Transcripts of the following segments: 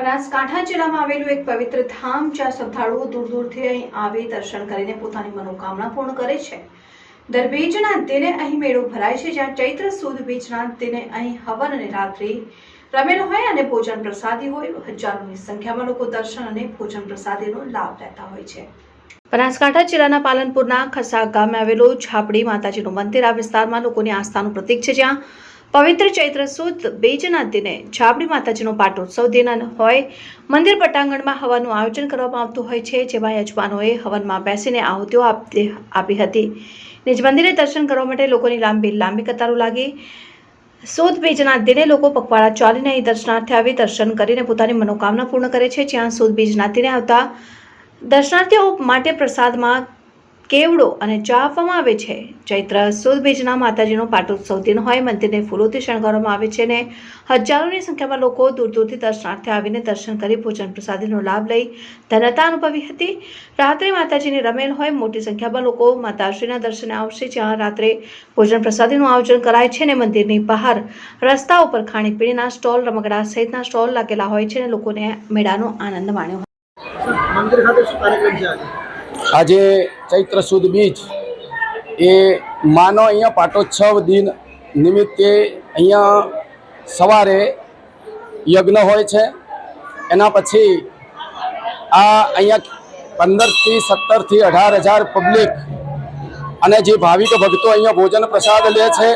બનાસકાંઠા જિલ્લામાં આવેલું એક પવિત્ર ધામ જ્યાં શ્રદ્ધાળુઓ દૂર દૂરથી અહીં આવી દર્શન કરીને પોતાની મનોકામના પૂર્ણ કરે છે। દર બીજના દિને અહીં મેળો ભરાય છે, જ્યાં ચૈત્ર સુદ બીજના દિને અહીં હવન અને રાત્રિ રમેલ હોય અને ભોજન પ્રસાદી હોય। હજારોની સંખ્યામાં લોકો દર્શન અને ભોજન પ્રસાદીનો લાભ લેતા હોય છે। બનાસકાંઠા જિલ્લાના પાલનપુરના ખસા ગામે આવેલું છાપડી માતાજીનું મંદિર આ વિસ્તારમાં લોકોની આસ્થાનું પ્રતીક છે, જ્યાં પવિત્ર ચૈત્ર સુદ બીજના દિને છાપડી માતાજીનો પાટોત્સવ દિન હોય। મંદિર પટાંગણમાં હવનનું આયોજન કરવામાં આવતું હોય છે, જેમાં યજમાનોએ હવનમાં બેસીને આહુતિઓ આપી હતી। નિજ મંદિરે દર્શન કરવા માટે લોકોની લાંબી કતારો લાગી। સુદ બીજના દિને લોકો પગપાળા ચાલીને અહીં દર્શનાર્થે આવી દર્શન કરીને પોતાની મનોકામના પૂર્ણ કરે છે। જ્યાં સુદ બીજના દિને આવતા દર્શનાર્થીઓ માટે પ્રસાદમાં કેવડો અને ચા આપવામાં આવે છે। ચૈત્ર સુદ બીજના માતાજીનો પાટોત્સવ દિન હોય। મંદિરને ફૂલોથી શણગારવામાં આવે છે અને હજારોની સંખ્યામાં લોકો દૂર દૂરથી દર્શનાર્થે આવીને દર્શન કરી ભોજન પ્રસાદીનો લાભ લઈ ધન્યતા અનુભવી હતી। રાત્રે માતાજીની રમેલ હોય, મોટી સંખ્યામાં લોકો માતાશ્રીના દર્શને આવશે, જ્યાં રાત્રે ભોજન પ્રસાદીનું આયોજન કરાય છે અને મંદિરની બહાર રસ્તા ઉપર ખાણીપીણીના સ્ટોલ, રમકડા સહિતના સ્ટોલ લાગેલા હોય છે અને લોકોને મેળાનો આનંદ માણ્યો। મંદિર ખાતે શું કાર્યક્રમ છે આજે ચૈત્ર સુદ બીજ એ માનો અહીંયા પાટોત્સવ દિન નિમિત્તે અહીંયા સવારે યજ્ઞ હોય છે। એના પછી આ અહીંયા 15થી 17થી 18,000 પબ્લિક અને જે ભાવિક ભક્તો અહીંયા ભોજન પ્રસાદ લે છે।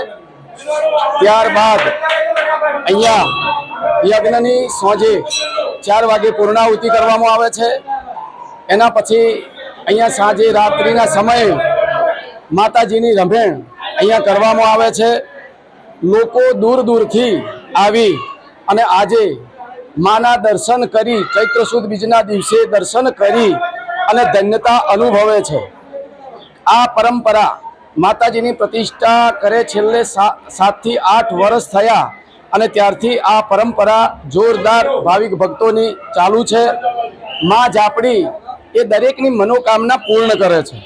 ત્યારબાદ અહીંયા યજ્ઞની સાંજે 4 વાગે પૂર્ણાહુતિ કરવામાં આવે છે। એના પછી અહીંયા સાંજે રાત્રિના સમયે માતાજીની રમેણ અહીંયા કરવામાં આવે છે। લોકો દૂર દૂરથી આવી અને આજે માના દર્શન કરી, ચૈત્ર સુદ બીજના દિવસે દર્શન કરી અને ધન્યતા અનુભવે છે। આ પરંપરા માતાજીની પ્રતિષ્ઠા કરે છેલ્લે 7 થી 8 વર્ષ થયા અને ત્યારથી આ પરંપરા જોરદાર ભાવિક ભક્તોની ચાલુ છે। માં ઝાપડી એ દરેકની મનોકામના પૂર્ણ કરે છે,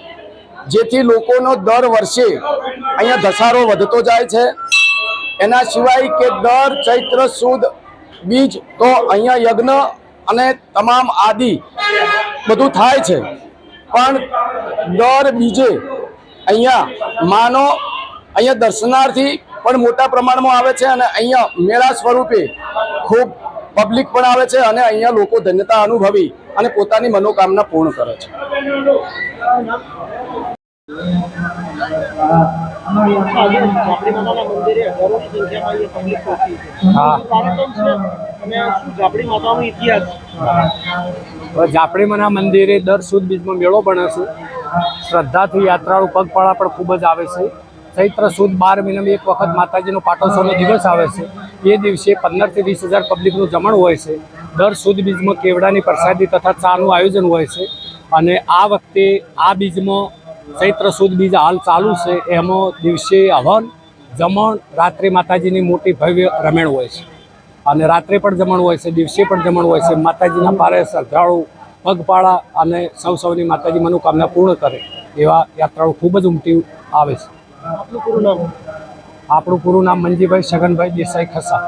જેથી લોકોનો દર વર્ષે અહીંયા ધસારો વધતો જાય છે। એના સિવાય કે દર ચૈત્ર સુદ બીજ તો અહીંયા યજ્ઞ અને તમામ આદિ બધું થાય છે, પણ દર બીજે અહીંયા માનો અહીંયા દર્શનાર્થી પણ મોટા પ્રમાણમાં આવે છે અને અહીંયા મેળા સ્વરૂપે ખૂબ પબ્લિક પણ આવે છે અને અહીંયા લોકો ધન્યતા અનુભવી અને પોતાની મનોકામના પૂર્ણ કરે છે। ઝાપડી માના મંદિરે દર સુદ બીજમાં મેળો બને છે। શ્રદ્ધાથી યાત્રાળુ પગપાળા પણ ખૂબ જ આવે છે। ચૈત્ર સુદ 12 મહિનામાં એક વખત માતાજીનો પાટોત્સવનો દિવસ આવે છે। એ દિવસે 15 થી 20,000 પબ્લિકનું જમણ હોય છે। દર સુદ બીજમાં કેવડાની પ્રસાદી તથા ચાનું આયોજન હોય છે અને આ વખતે આ બીજમાં ચૈત્ર સુદ બીજ હાલ ચાલુ છે, એમાં દિવસે હવન, જમણ, રાત્રે માતાજીની મોટી ભવ્ય રમેણ હોય છે અને રાત્રે પણ જમણ હોય છે, દિવસે પણ જમણ હોય છે। માતાજીના પારે શ્રદ્ધાળુ પગપાળા અને સૌની માતાજી મનોકામના પૂર્ણ કરે એવા યાત્રાળુ ખૂબ જ ઉમટી આવે છે। આપણું પૂરું નામ મંજીભાઈ છગનભાઈ દેસાઈ ખસા।